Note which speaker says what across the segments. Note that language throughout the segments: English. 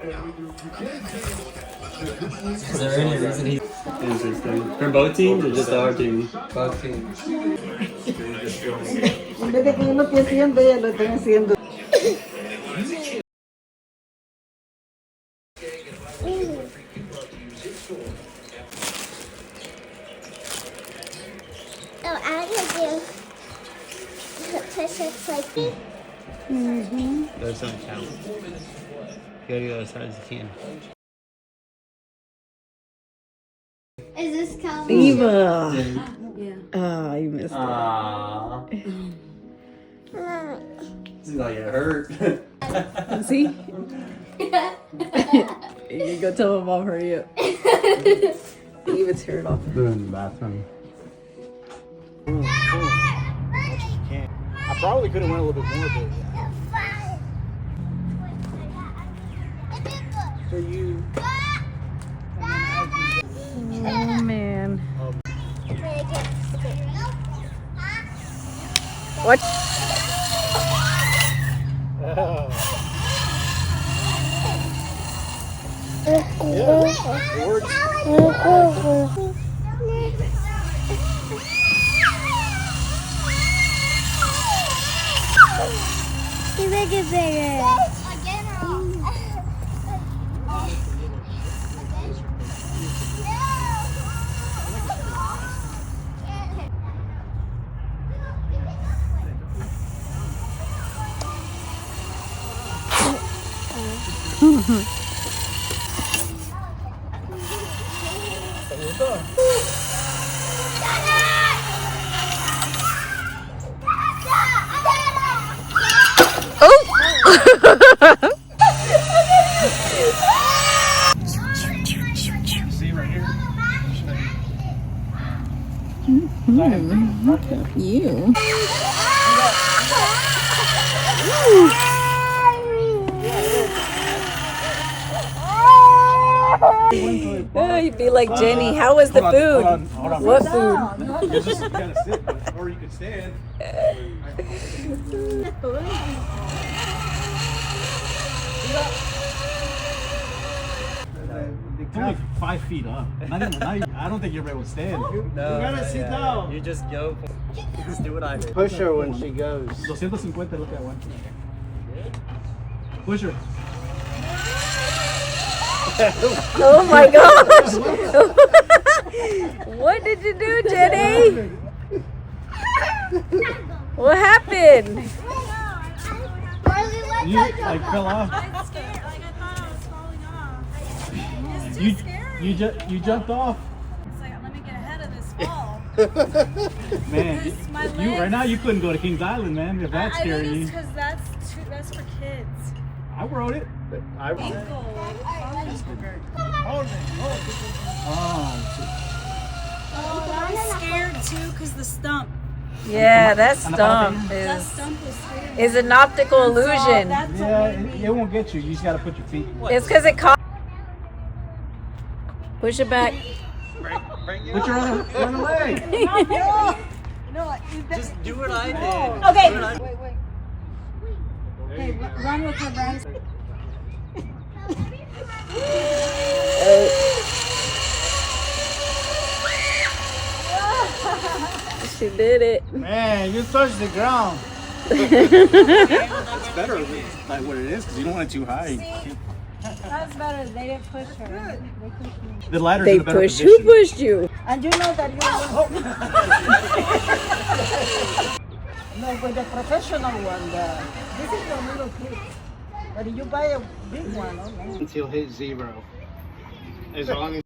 Speaker 1: Is there any reason he's interesting? For both teams or just our team?
Speaker 2: Both teams.
Speaker 3: En vez de que yo lo esté haciendo, ella lo está haciendo.
Speaker 4: Oh, I can do push-ups like this.
Speaker 1: Those don't count. You gotta go as hard as you can.
Speaker 4: Is this count?
Speaker 3: Eva.
Speaker 4: Yeah.
Speaker 3: Ah, you missed it.
Speaker 1: Aww. Seems like it hurt.
Speaker 3: See? You go tell mom, hurry up. Eva tear it off.
Speaker 1: Do it in the bathroom.
Speaker 5: I probably could have went a little bit more, but so you.
Speaker 3: Oh man. What?
Speaker 5: Yeah, it works.
Speaker 4: You make it bigger.
Speaker 5: See right here.
Speaker 3: Look at you. You'd be like, Jenny, how was the food?
Speaker 5: Hold on.
Speaker 3: What food?
Speaker 5: You just gotta sit, or you could stand. They're like 5 feet up. Not even, I don't think you're able to stand.
Speaker 1: No,
Speaker 5: you gotta sit down.
Speaker 1: You just go. Just do what I did.
Speaker 2: Push her when she goes.
Speaker 5: 250, look at one. Push her.
Speaker 3: Oh my gosh! What did you do, Jenny? What happened?
Speaker 5: You like fell off.
Speaker 6: I scared, like I thought I was falling off. It's too scary.
Speaker 5: You jumped off.
Speaker 6: It's like, let me get ahead of this fall.
Speaker 5: Man,
Speaker 6: Because my
Speaker 5: you
Speaker 6: legs-
Speaker 5: right now you couldn't go to Kings Island, man. If that's
Speaker 6: I think
Speaker 5: scaring
Speaker 6: it's
Speaker 5: you,
Speaker 6: because that's for kids.
Speaker 5: I wrote it.
Speaker 2: I
Speaker 6: Ankle.
Speaker 5: Oh,
Speaker 6: I was scared too because the stump.
Speaker 3: Yeah, that
Speaker 5: And the
Speaker 3: stump
Speaker 6: That
Speaker 3: is
Speaker 6: stump was scary.
Speaker 3: is an optical
Speaker 6: So
Speaker 3: illusion.
Speaker 6: that's what
Speaker 5: yeah,
Speaker 6: made me-
Speaker 5: it won't get you. You just gotta put your feet.
Speaker 3: It's because it caught. Push it back.
Speaker 5: Put your other leg.
Speaker 1: Just do what I did.
Speaker 6: Okay.
Speaker 1: Do what I-
Speaker 6: Okay, run with her, Brian.
Speaker 3: She did it.
Speaker 5: Man, you touched the ground. It's better like what it is because you don't want it too high.
Speaker 6: That's better. They didn't push her. They pushed me.
Speaker 5: The ladder's
Speaker 3: They
Speaker 5: in a better
Speaker 3: pushed.
Speaker 5: position.
Speaker 3: Who pushed you? And you know that you. No, with the professional one, this is a little kid. But you buy a big one, okay?
Speaker 2: until hit 0. As long as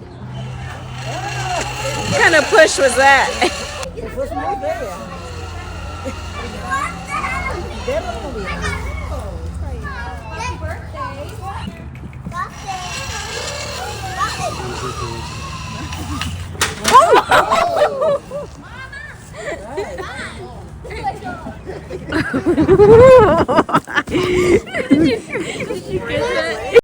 Speaker 3: What kind of push was that? It was muy bella. Did you get that?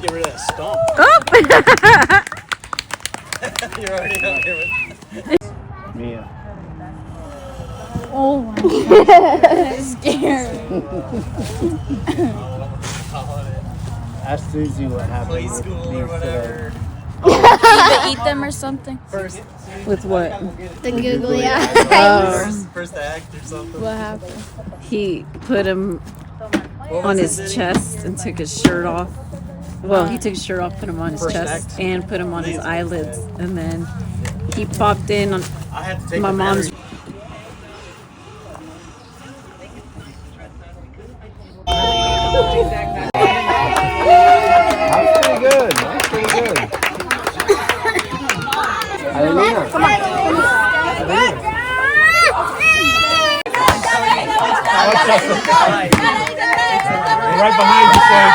Speaker 5: get rid of that stump.
Speaker 1: You're already out here with.
Speaker 5: Mia.
Speaker 7: Oh my god. That's scary.
Speaker 5: Ask Susie what happened
Speaker 1: Play
Speaker 5: with
Speaker 1: school
Speaker 5: these
Speaker 1: or whatever.
Speaker 7: Either eat them or something.
Speaker 1: First,
Speaker 3: With what?
Speaker 4: The googly eyes.
Speaker 1: first act or something.
Speaker 7: What happened?
Speaker 3: He put him
Speaker 1: What
Speaker 3: on
Speaker 1: was
Speaker 3: his
Speaker 1: it?
Speaker 3: chest and took his shirt off. Well, he took his shirt off, put him on his
Speaker 1: First
Speaker 3: chest,
Speaker 1: act.
Speaker 3: and put him on his eyelids. And then he popped in on
Speaker 1: I had to take
Speaker 3: my
Speaker 1: the
Speaker 3: mom's.
Speaker 1: battery.
Speaker 5: That's pretty good. That's pretty good. Hallelujah. Come Right behind you, Sage.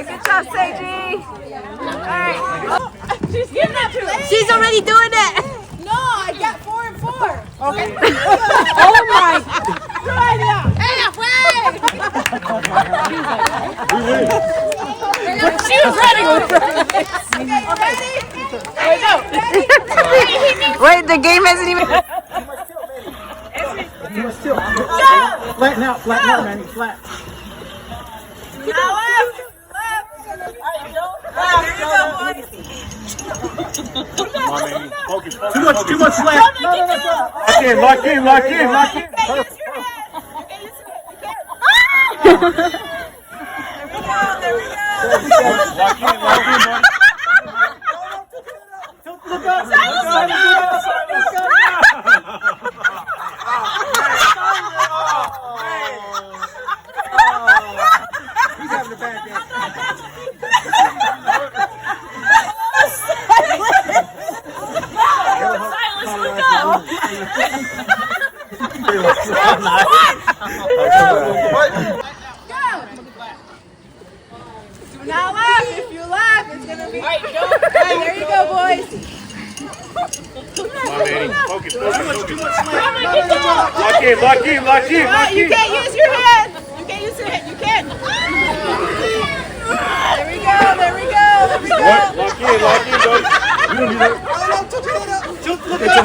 Speaker 3: Good job, Seiji.
Speaker 7: She's already doing it.
Speaker 6: No, I got 4 and 4.
Speaker 3: Oh my!
Speaker 7: She was ready.
Speaker 3: Wait, the game hasn't even.
Speaker 5: Flatten out, Manny, flat. Come on, Manny. Focus. Too much left. No. Lock in. Lock in, buddy. He's having a bad day.
Speaker 6: Do not laugh. If you laugh, it's going to be... All right, there you go, boys.
Speaker 5: Come on, Manny. Focus.
Speaker 6: No.
Speaker 5: Lock in.
Speaker 6: You can't use your hand. You can't use your hand. You can't. There we go.
Speaker 5: Lock in, buddy. You don't do that. It's a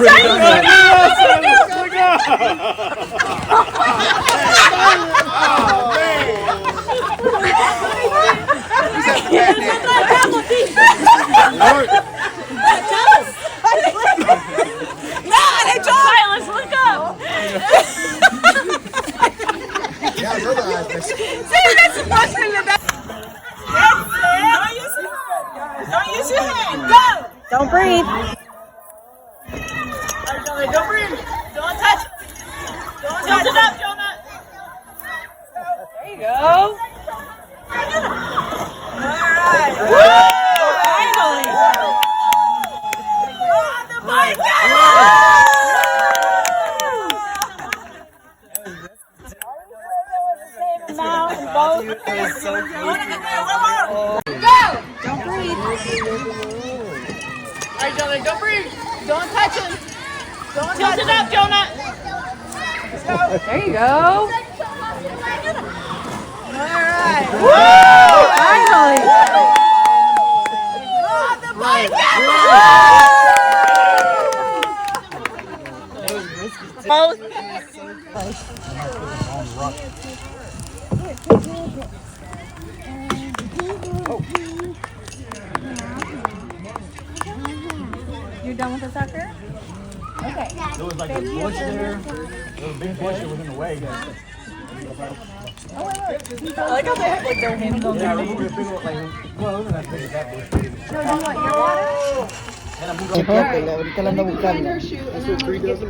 Speaker 6: Silas, look up. Don't use your hand. Go.
Speaker 3: Don't breathe.
Speaker 6: Don't breathe. Don't touch it. Don't touch it up, Jonah. There you go. All right. Woo! Finally. The bike. Now in both. Go. Don't breathe. All right, Jonah. Don't breathe. Don't touch him. Don't tilt it up, Jonah.
Speaker 3: There you go.
Speaker 6: All right.
Speaker 3: Woo! Finally.
Speaker 6: The bike.
Speaker 7: You're done with the soccer?
Speaker 5: There was like a bush there. There was a big bush that was in the way.
Speaker 6: I like how they have like their hands on
Speaker 5: Yeah, remove the big one, like, well, it wasn't as big as that bush.
Speaker 3: Ahorita la anda buscando.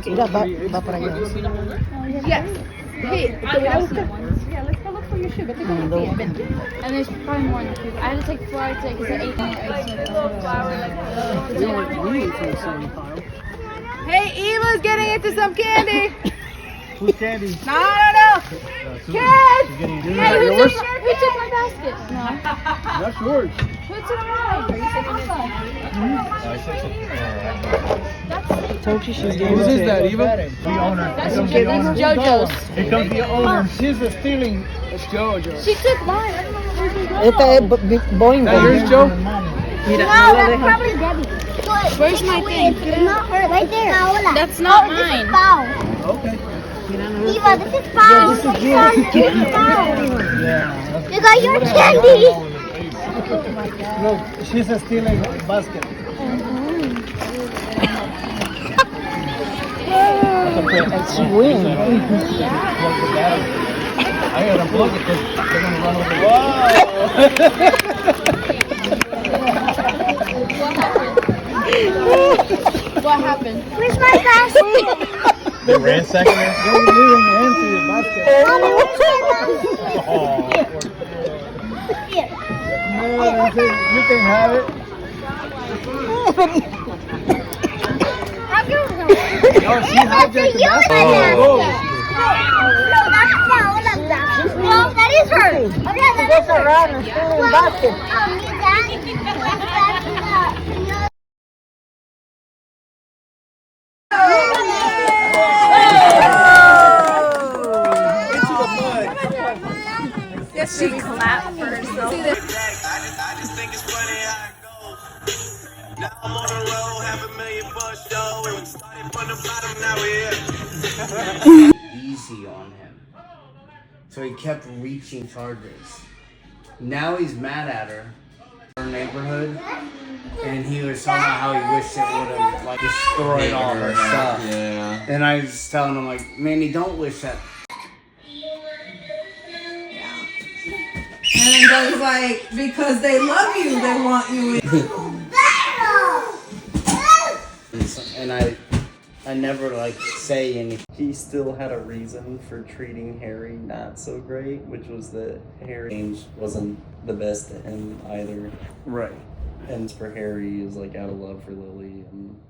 Speaker 3: Mira, va para allá.
Speaker 7: Yes. Hey, te voy a buscar. Yeah, let's go look for your shoe. Vete con el pie. Vete. And there's probably more in the food. I had to take 4 hours today because I ate Hey, Eva's getting into some candy.
Speaker 5: Who's candy?
Speaker 7: No. Kids! Hey, who took my basket? No.
Speaker 5: That's yours.
Speaker 7: Who took mine? Are you sitting in this?
Speaker 5: Whose is that, Eva? The owner.
Speaker 7: That's JoJo's.
Speaker 5: Here comes the owner. She's stealing It's Jojo.
Speaker 7: She took mine. I don't know where she got.
Speaker 3: Esta es Boing.
Speaker 5: Is that yours, Joe?
Speaker 4: No, that's probably Debbie.
Speaker 7: Where's my thing?
Speaker 4: It's not her. Right there. Paola.
Speaker 7: That's not
Speaker 4: This is
Speaker 7: mine.
Speaker 4: Pao.
Speaker 5: Okay.
Speaker 4: Eva, this is Pao. This is Pao.
Speaker 5: Yeah.
Speaker 4: You got your candy.
Speaker 5: Look, she's stealing a basket.
Speaker 3: She wins.
Speaker 5: I gotta unplug it because they're gonna run over.
Speaker 7: What happened?
Speaker 4: Where's my basket?
Speaker 5: They ransacking it? They're leaving the empty basket.
Speaker 4: Mommy, where's my basket?
Speaker 5: Oh,
Speaker 4: Here.
Speaker 5: no, you can have it. No, she hijacked the basket.
Speaker 4: No, that's Paola's basket. No, that is her. Oh, yeah, that is her.
Speaker 3: Around and stealing baskets.
Speaker 6: Yes, she clapped for herself.
Speaker 8: I just think it's funny how it goes. Now I'm on the road, $500,000 for a show. And we started from the bottom, now we're here.
Speaker 2: Easy on him. So he kept reaching charges. Now he's mad at her. Her neighborhood. And he was talking about how he wished it would have like destroyed all her stuff.
Speaker 1: Yeah.
Speaker 2: And I was telling him like, Manny, don't wish that.
Speaker 9: And then Doug's like, because they love you, they want you in.
Speaker 2: And I never like say anything.
Speaker 1: He still had a reason for treating Harry not so great, which was that Harry wasn't the best to him either.
Speaker 5: Right.
Speaker 1: And for Harry is like out of love for Lily and